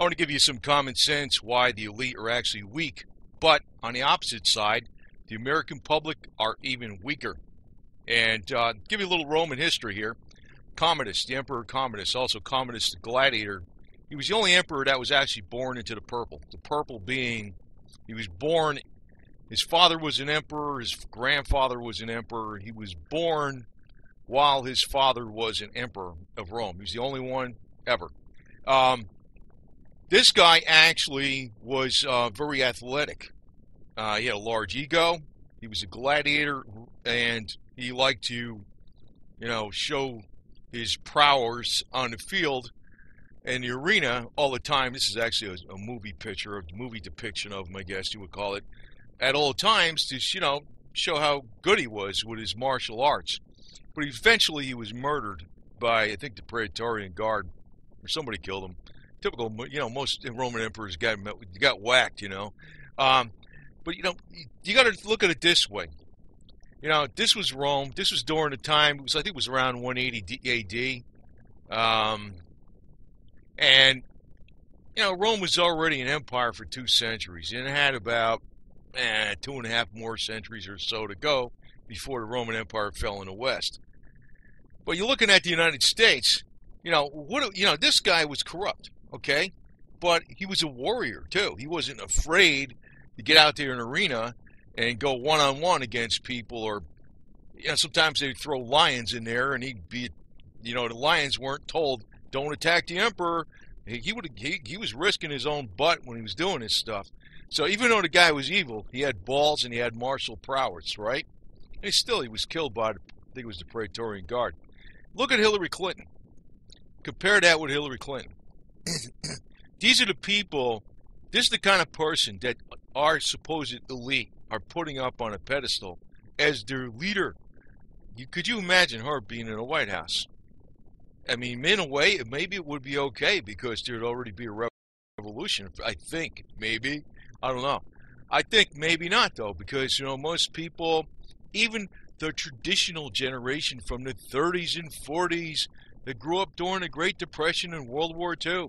want to give you some common sense why the elite are actually weak, but on the opposite side, the American public are even weaker. And give you a little Roman history here. Commodus, the Emperor Commodus, also Commodus the Gladiator, he was the only emperor that was actually born into the purple. The purple being, he was born, his father was an emperor, his grandfather was an emperor. He was born while his father was an emperor of Rome. He was the only one ever. This guy actually was very athletic. He had a large ego. He was a gladiator, and he liked to, show his prowess on the field and the arena all the time. This is actually a movie picture, a movie depiction of him, I guess you would call it, at all times to, show how good he was with his martial arts. But eventually he was murdered by, I think, the Praetorian Guard, or somebody killed him. Typical, most Roman emperors got whacked, But, you got to look at it this way. This was Rome. This was during the time, I think it was around 180 AD. And, Rome was already an empire for 2 centuries. And it had about 2.5 more centuries or so to go before the Roman Empire fell in the West. But you're looking at the United States, this guy was corrupt, okay? But he was a warrior, too. He wasn't afraid to get out there in an arena and go one-on-one against people, or, sometimes they'd throw lions in there, and he'd be, the lions weren't told, don't attack the emperor. He was risking his own butt when he was doing this stuff. So even though the guy was evil, he had balls and he had martial prowess, right? And he was killed by, I think it was the Praetorian Guard. Look at Hillary Clinton. Compare that with Hillary Clinton. These are the people, this is the kind of person that our supposed elite are putting up on a pedestal as their leader. Could you imagine her being in the White House? I mean, in a way, maybe it would be okay because there'd already be a revolution. I think, maybe. I don't know. I think maybe not, though, because, most people, even the traditional generation from the 30s and 40s that grew up during the Great Depression and World War II,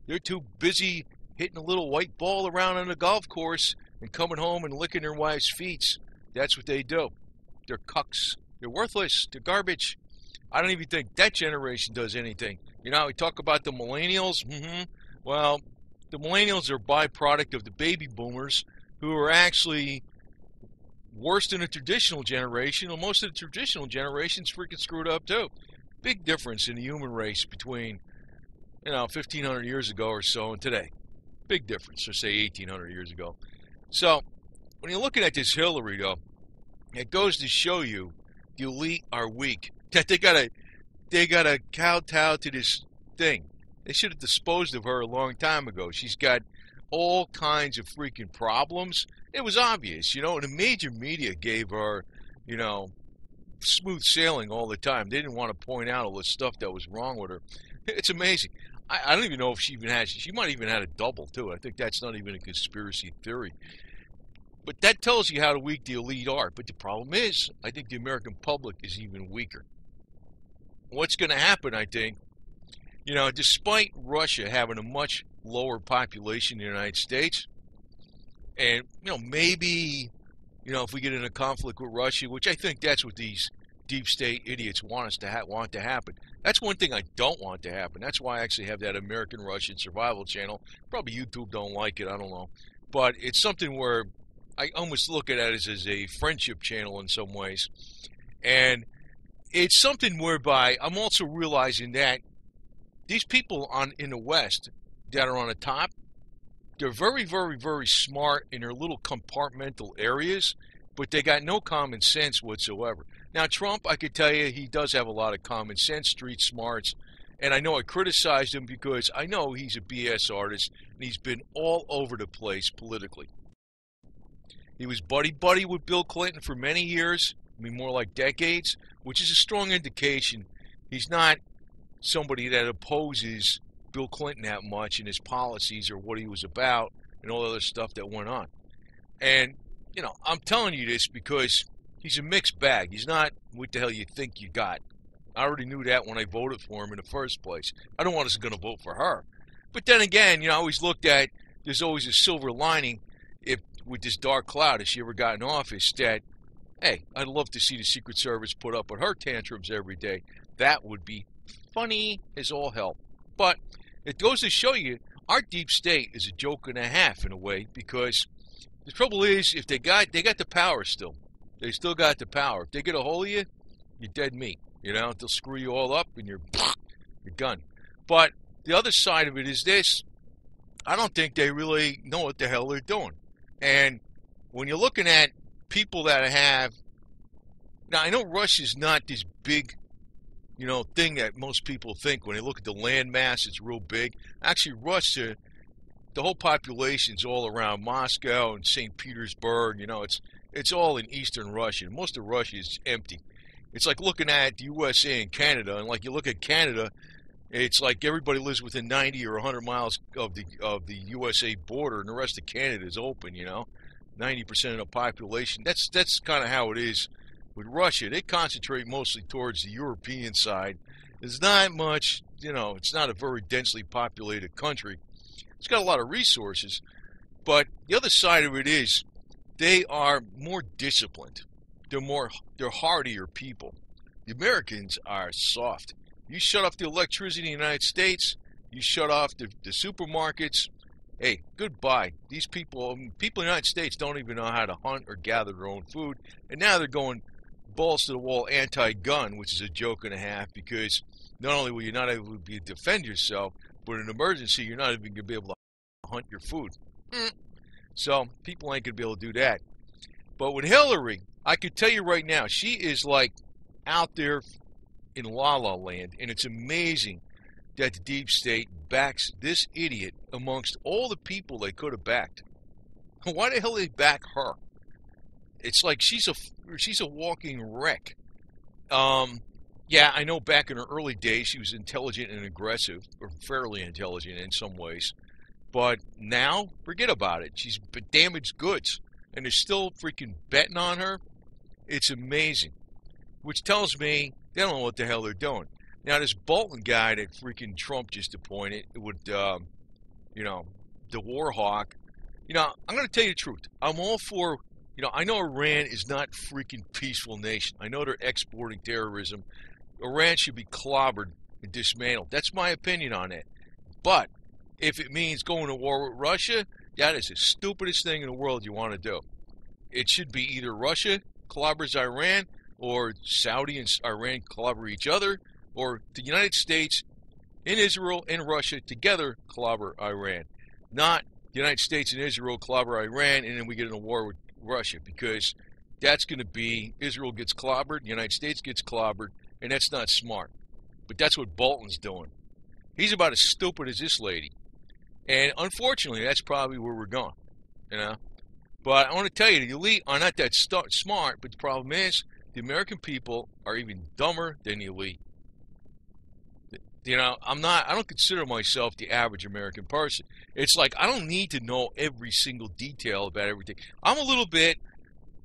they're too busy hitting a little white ball around on the golf course and coming home and licking their wives' feet. That's what they do. They're cucks. They're worthless. They're garbage. I don't even think that generation does anything. We talk about the millennials. Well, the millennials are a byproduct of the baby boomers who are actually worse than the traditional generation. Well, most of the traditional generation's freaking screwed up too. Big difference in the human race between, 1,500 years ago or so and today. Big difference, or say 1,800 years ago. So, when you're looking at this Hillary, though, it goes to show you the elite are weak. That they gotta kowtow to this thing. They should have disposed of her a long time ago. She's got all kinds of freaking problems. It was obvious, and the major media gave her, smooth sailing all the time. They didn't want to point out all the stuff that was wrong with her. It's amazing. I don't even know if she might even had a double, too. I think that's not even a conspiracy theory. But that tells you how weak the elite are. But the problem is, I think the American public is even weaker. What's going to happen, I think, despite Russia having a much lower population in the United States, and, maybe, if we get in a conflict with Russia, which I think that's what these deep state idiots want to happen. That's one thing I don't want to happen. That's why I actually have that American-Russian survival channel. Probably YouTube don't like it, I don't know. But it's something where I almost look at it as a friendship channel in some ways. And it's something whereby I'm also realizing that these people in the West that are on the top, they're very, very, very smart in their little compartmental areas, but they got no common sense whatsoever. Now, Trump, I could tell you, he does have a lot of common sense, street smarts, and I know I criticized him because I know he's a BS artist, and he's been all over the place politically. He was buddy-buddy with Bill Clinton for many years, more like decades, which is a strong indication he's not somebody that opposes Bill Clinton that much in his policies or what he was about and all the other stuff that went on. And, I'm telling you this because he's a mixed bag. He's not what the hell you think you got. I already knew that when I voted for him in the first place. I don't want us going to vote for her. But then again, I always looked at, there's always a silver lining if with this dark cloud, if she ever got in office, that, hey, I'd love to see the Secret Service put up with her tantrums every day. That would be funny as all hell. But it goes to show you, our deep state is a joke and a half in a way, because the trouble is, if they got the power still. They still got the power. If they get a hold of you, you're dead meat. They'll screw you all up and you're done. But the other side of it is this. I don't think they really know what the hell they're doing. And when you're looking at people that have... Now, I know Russia's not this big, thing that most people think. When they look at the land mass, it's real big. Actually, Russia, the whole population's all around Moscow and St. Petersburg. It's all in eastern Russia. Most of Russia is empty. It's like looking at the USA and Canada, and like you look at Canada, it's like everybody lives within 90 or 100 miles of the USA border, and the rest of Canada is open. 90% of the population. That's kind of how it is with Russia. They concentrate mostly towards the European side. There's not much, it's not a very densely populated country. It's got a lot of resources, but the other side of it is they are more disciplined. They're hardier people. The Americans are soft. You shut off the electricity in the United States, you shut off the supermarkets, hey, goodbye. These people in the United States don't even know how to hunt or gather their own food, and now they're going balls to the wall anti-gun, which is a joke and a half, because not only will you not able to defend yourself, but in an emergency, you're not even going to be able to hunt your food. So people ain't going to be able to do that. But with Hillary, I could tell you right now, she is like out there in La La Land, and it's amazing that the deep state backs this idiot amongst all the people they could have backed. Why the hell did they back her? It's like she's a walking wreck. Yeah, I know back in her early days she was intelligent and aggressive, or fairly intelligent in some ways. But now, forget about it. She's damaged goods, and they're still freaking betting on her. It's amazing. Which tells me they don't know what the hell they're doing. Now, this Bolton guy that freaking Trump just appointed with, the war hawk, I'm going to tell you the truth. I'm all for, I know Iran is not a freaking peaceful nation. I know they're exporting terrorism. Iran should be clobbered and dismantled. That's my opinion on it. But if it means going to war with Russia, that is the stupidest thing in the world you want to do. It should be either Russia clobbers Iran, or Saudi and Iran clobber each other, or the United States and Israel and Russia together clobber Iran. Not the United States and Israel clobber Iran, and then we get in a war with Russia, because that's going to be Israel gets clobbered, the United States gets clobbered, and that's not smart. But that's what Bolton's doing. He's about as stupid as this lady. And unfortunately, that's probably where we're going. But I want to tell you, the elite are not that smart, but the problem is the American people are even dumber than the elite. I don't consider myself the average American person. It's like I don't need to know every single detail about everything. I'm a little bit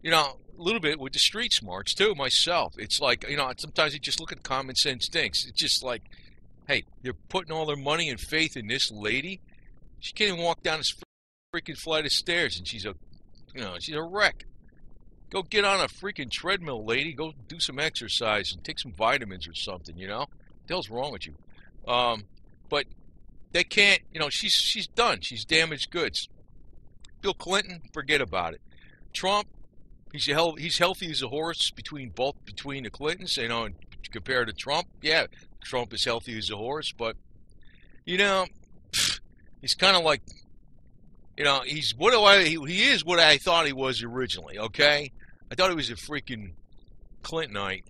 with the street smarts too myself. It's like, sometimes you just look at common sense things. It's just like, hey, they're putting all their money and faith in this lady. She can't even walk down this freaking flight of stairs, and she's a wreck. Go get on a freaking treadmill, lady. Go do some exercise and take some vitamins or something, What the hell's wrong with you? But they can't, she's done. She's damaged goods. Bill Clinton, forget about it. Trump, he's healthy as a horse between the Clintons, and compared to Trump. Yeah, Trump is healthy as a horse, but, he's kind of like, he is what I thought he was originally, okay? I thought he was a freaking Clintonite.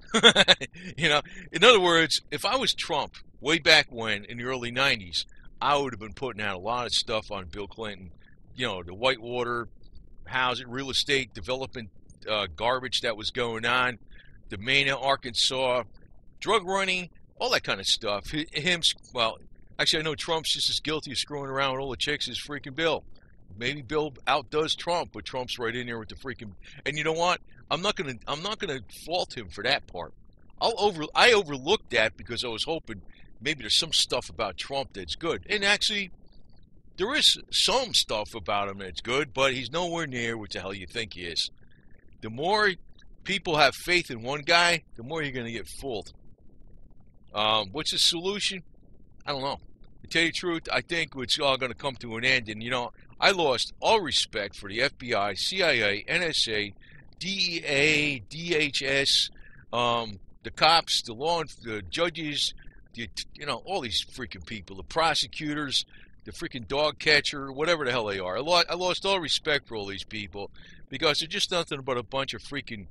In other words, if I was Trump way back when, in the early 90s, I would have been putting out a lot of stuff on Bill Clinton. The Whitewater housing, real estate development garbage that was going on, the Mena, Arkansas, drug running, all that kind of stuff. Actually, I know Trump's just as guilty of screwing around with all the chicks as freaking Bill. Maybe Bill outdoes Trump, but Trump's right in there with the freaking. And you know what? I'm not gonna fault him for that part. I overlooked that because I was hoping maybe there's some stuff about Trump that's good. And actually, there is some stuff about him that's good, but he's nowhere near what the hell you think he is. The more people have faith in one guy, the more you're going to get fooled. What's the solution? I don't know. To tell you the truth, I think it's all going to come to an end. And, I lost all respect for the FBI, CIA, NSA, DEA, DHS, the cops, the judges, all these freaking people, the prosecutors, the freaking dog catcher, whatever the hell they are. I lost all respect for all these people because they're just nothing but a bunch of freaking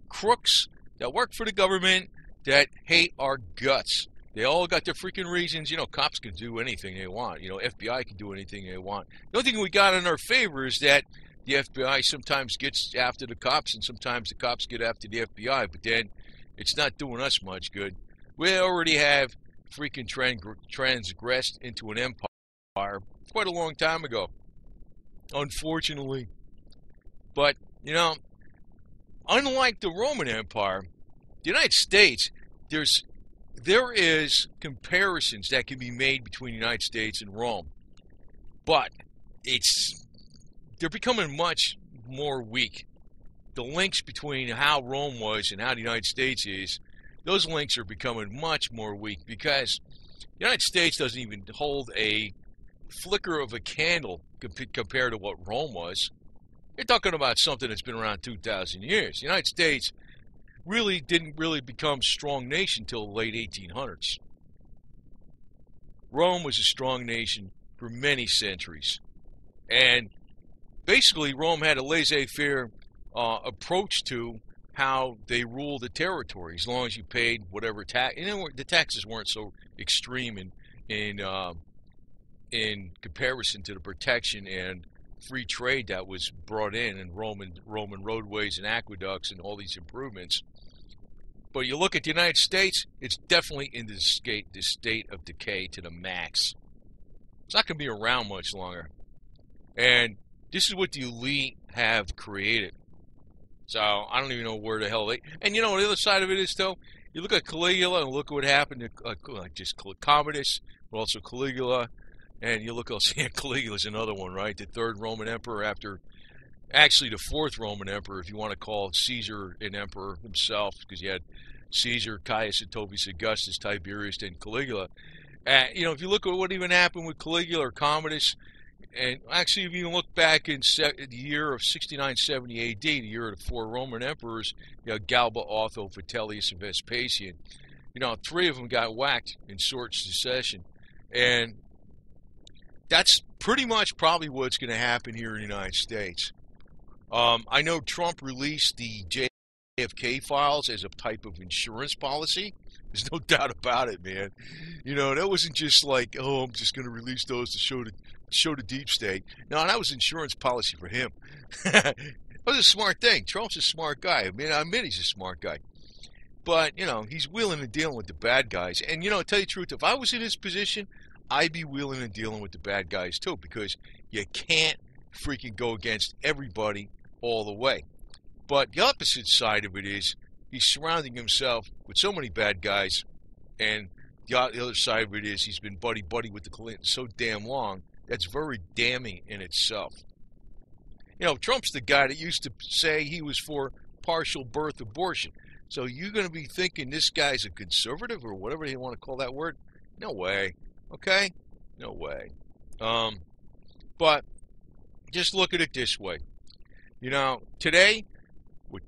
crooks that work for the government that hate our guts. They all got their freaking reasons. Cops can do anything they want. FBI can do anything they want. The only thing we got in our favor is that the FBI sometimes gets after the cops and sometimes the cops get after the FBI, but then it's not doing us much good. We already have freaking transgressed into an empire quite a long time ago, unfortunately. But, unlike the Roman Empire, the United States, there is comparisons that can be made between the United States and Rome, but they're becoming much more weak. The links between how Rome was and how the United States is, those links are becoming much more weak because the United States doesn't even hold a flicker of a candle compared to what Rome was. You're talking about something that's been around 2,000 years. The United States didn't become a strong nation until the late 1800s. Rome was a strong nation for many centuries. And basically, Rome had a laissez-faire approach to how they ruled the territory, as long as you paid whatever tax. The taxes weren't so extreme in comparison to the protection and free trade that was brought in Roman roadways and aqueducts and all these improvements. But you look at the United States, it's definitely in the state of decay to the max. It's not going to be around much longer. And this is what the elite have created. So I don't even know where the hell they... And the other side of it is, though, you look at Caligula and look at what happened to just Commodus, but also Caligula. And you look, Caligula's another one, right? The third Roman emperor actually the fourth Roman emperor, if you want to call Caesar an emperor himself, because you had Caesar, Caius, Octavius, Augustus, Tiberius, then Caligula. If you look at what even happened with Caligula or Commodus, and actually if you look back in the year of 69-70 AD, the year of the four Roman emperors, Galba, Otho, Vitellius, and Vespasian, three of them got whacked in short succession. And that's pretty much probably what's going to happen here in the United States. I know Trump released the JFK files as a type of insurance policy. There's no doubt about it, man. That wasn't just like, I'm just going to release those to show the deep state. No, that was insurance policy for him. That was a smart thing. Trump's a smart guy. I admit he's a smart guy. But, he's willing and dealing with the bad guys. And, to tell you the truth, if I was in his position, I'd be willing and dealing with the bad guys too, because you can't freaking go against everybody all the way. But the opposite side of it is he's surrounding himself with so many bad guys, and the other side of it is he's been buddy-buddy with the Clintons so damn long, that's very damning in itself. Trump's the guy that used to say he was for partial birth abortion. So you're going to be thinking this guy's a conservative or whatever you want to call that word? No way. Okay? No way. But just look at it this way. Today, with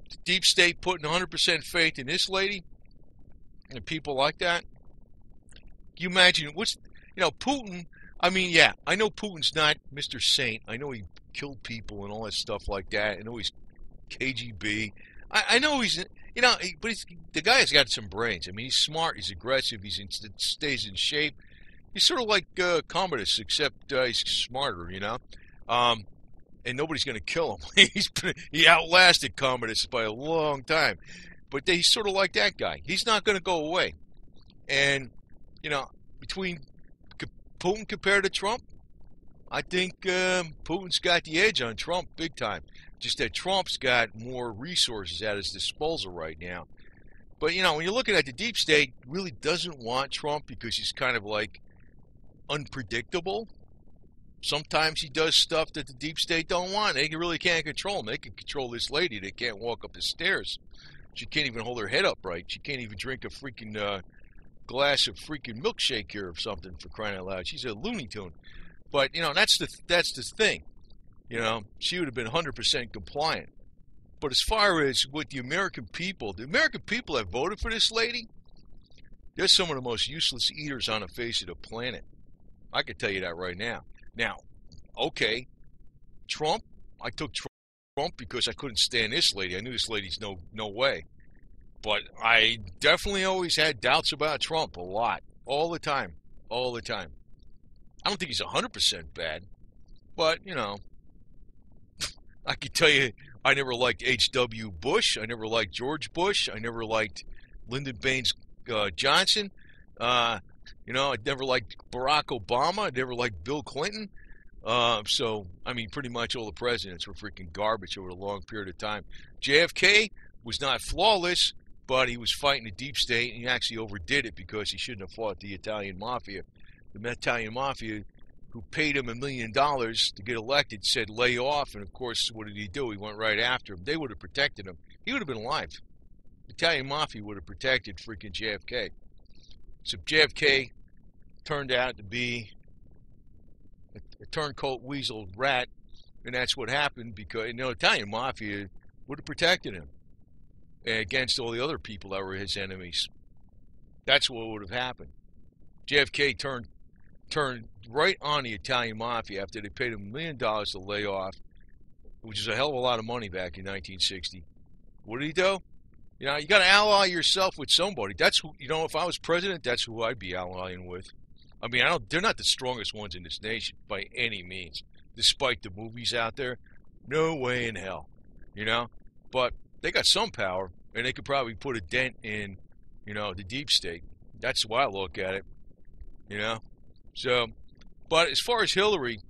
the deep state putting 100% faith in this lady and people like that, you imagine Putin, I know Putin's not Mr. Saint. I know he killed people and all that stuff like that. I know he's KGB. I know he's, but the guy has got some brains. He's smart, he's aggressive, stays in shape. He's sort of like Commodus, except he's smarter, and nobody's going to kill him. He outlasted Commodus by a long time. But he's sort of like that guy. He's not going to go away. And, between Putin compared to Trump, I think Putin's got the edge on Trump big time. Just that Trump's got more resources at his disposal right now. But, when you're looking at the deep state, really doesn't want Trump because he's kind of like unpredictable. Sometimes he does stuff that the deep state don't want. They really can't control him. They can control this lady. They can't walk up the stairs. She can't even hold her head up right. She can't even drink a freaking glass of freaking milkshake here or something, for crying out loud. She's a Looney Tune. But, you know, that's the thing. You know, she would have been 100% compliant. But as far as with the American people that voted for this lady, they're some of the most useless eaters on the face of the planet. I can tell you that right now. Now, okay, Trump, I took Trump because I couldn't stand this lady. I knew this lady's no way. But I definitely always had doubts about Trump a lot. All the time. All the time. I don't think he's 100% bad. But, you know, I can tell you I never liked H.W. Bush. I never liked George Bush. I never liked Lyndon Baines Johnson. You know, I never liked Barack Obama. I never liked Bill Clinton. So, I mean, pretty much all the presidents were freaking garbage over a long period of time. JFK was not flawless, but he was fighting the deep state, and he actually overdid it because he shouldn't have fought the Italian mafia. The Italian mafia, who paid him $1 million to get elected, said lay off, and of course, what did he do? He went right after him. They would have protected him. He would have been alive. The Italian mafia would have protected freaking JFK. So JFK turned out to be a turncoat weasel rat, and that's what happened because, you know, Italian mafia would have protected him against all the other people that were his enemies. That's what would have happened. JFK turned right on the Italian mafia after they paid him $1 million to lay off, which is a hell of a lot of money back in 1960. What did he do? You know, you got to ally yourself with somebody. That's who, you know, if I was president, that's who I'd be allying with. I mean, they're not the strongest ones in this nation by any means, despite the movies out there. No way in hell, you know. But they got some power, and they could probably put a dent in, you know, the deep state. That's the way I look at it, you know. So, but as far as Hillary's,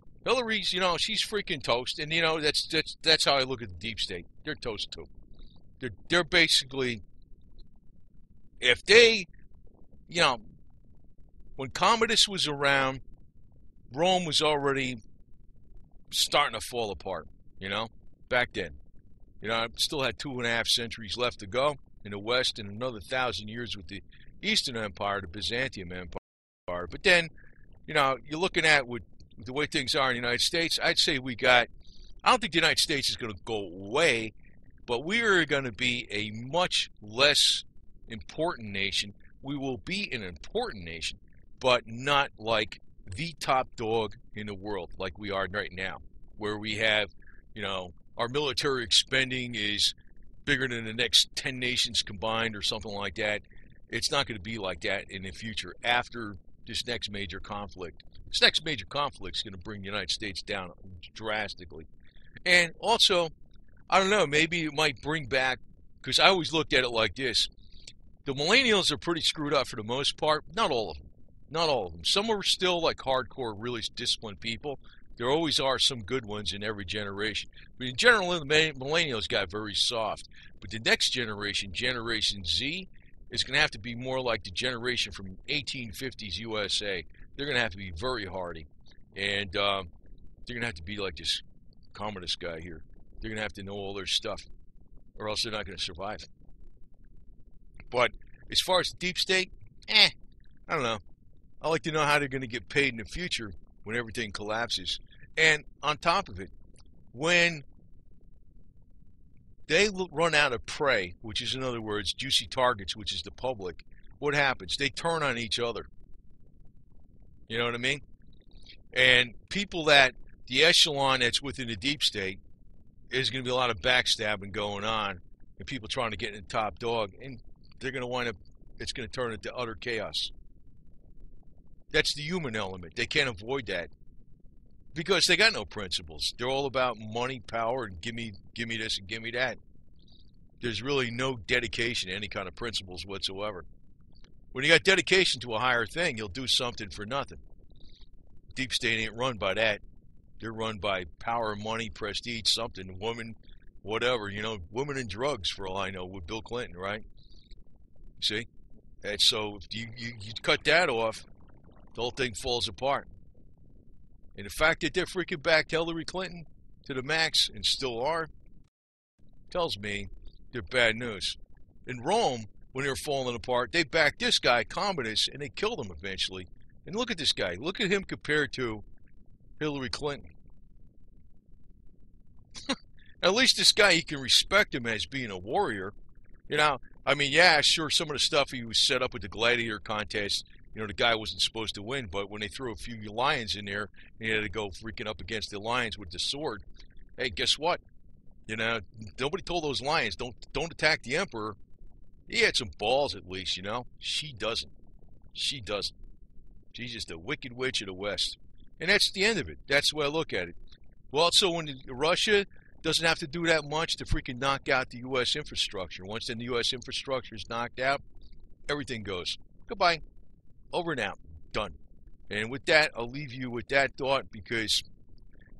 you know, she's freaking toast, and you know that's how I look at the deep state. They're toast too. They're basically, if they, you know, when Commodus was around, Rome was already starting to fall apart, you know, back then. You know, I still had 2.5 centuries left to go in the West and another 1,000 years with the Eastern Empire, the Byzantium Empire. But then, you know, you're looking at with the way things are in the United States, I'd say I don't think the United States is going to go away, but we are going to be a much less important nation. We will be an important nation, but not like the top dog in the world like we are right now, where we have, you know, our military expending is bigger than the next 10 nations combined or something like that. It's not going to be like that in the future after this next major conflict. This next major conflict is going to bring the United States down drastically. And also, I don't know, maybe it might bring back, because I always looked at it like this. The millennials are pretty screwed up for the most part. Not all of them. Not all of them. Some are still like hardcore, really disciplined people. There always are some good ones in every generation. But in general, the millennials got very soft. But the next generation, Generation Z, is going to have to be more like the generation from 1850s USA. They're going to have to be very hardy. And they're going to have to be like this communist guy here. They're going to have to know all their stuff, or else they're not going to survive. But as far as the deep state, I don't know. I like to know how they're going to get paid in the future when everything collapses. And on top of it, when they run out of prey, which is in other words, juicy targets, which is the public, what happens? They turn on each other. You know what I mean? And people that, the echelon that's within the deep state, there's going to be a lot of backstabbing going on, and people trying to get in the top dog, and they're going to wind up, it's going to turn into utter chaos. That's the human element. They can't avoid that because they got no principles. They're all about money, power, and give me this and give me that. There's really no dedication to any kind of principles whatsoever. When you got dedication to a higher thing, you'll do something for nothing. Deep state ain't run by that. They're run by power, money, prestige, something, woman, whatever. You know, women and drugs, for all I know, with Bill Clinton, right? See? And so if you cut that off, the whole thing falls apart. And the fact that they're freaking backed Hillary Clinton to the max and still are, tells me they're bad news. In Rome, when they were falling apart, they backed this guy, Commodus, and they killed him eventually. And look at this guy. Look at him compared to Hillary Clinton. At least this guy, you can respect him as being a warrior. You know, I mean, yeah, sure, some of the stuff he was set up with the gladiator contest, you know, the guy wasn't supposed to win, but when they threw a few lions in there, and he had to go freaking up against the lions with the sword, hey, guess what? You know, nobody told those lions, don't attack the emperor. He had some balls at least, you know. She doesn't. She doesn't. She's just a wicked witch of the West. And that's the end of it. That's the way I look at it. Well, so when Russia doesn't have to do that much to freaking knock out the U.S. infrastructure. Once the U.S. infrastructure is knocked out, everything goes. Goodbye. Over and out. Done. And with that, I'll leave you with that thought because,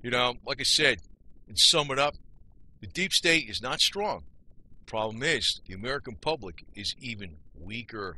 you know, like I said, and sum it up, the deep state is not strong. Problem is, the American public is even weaker.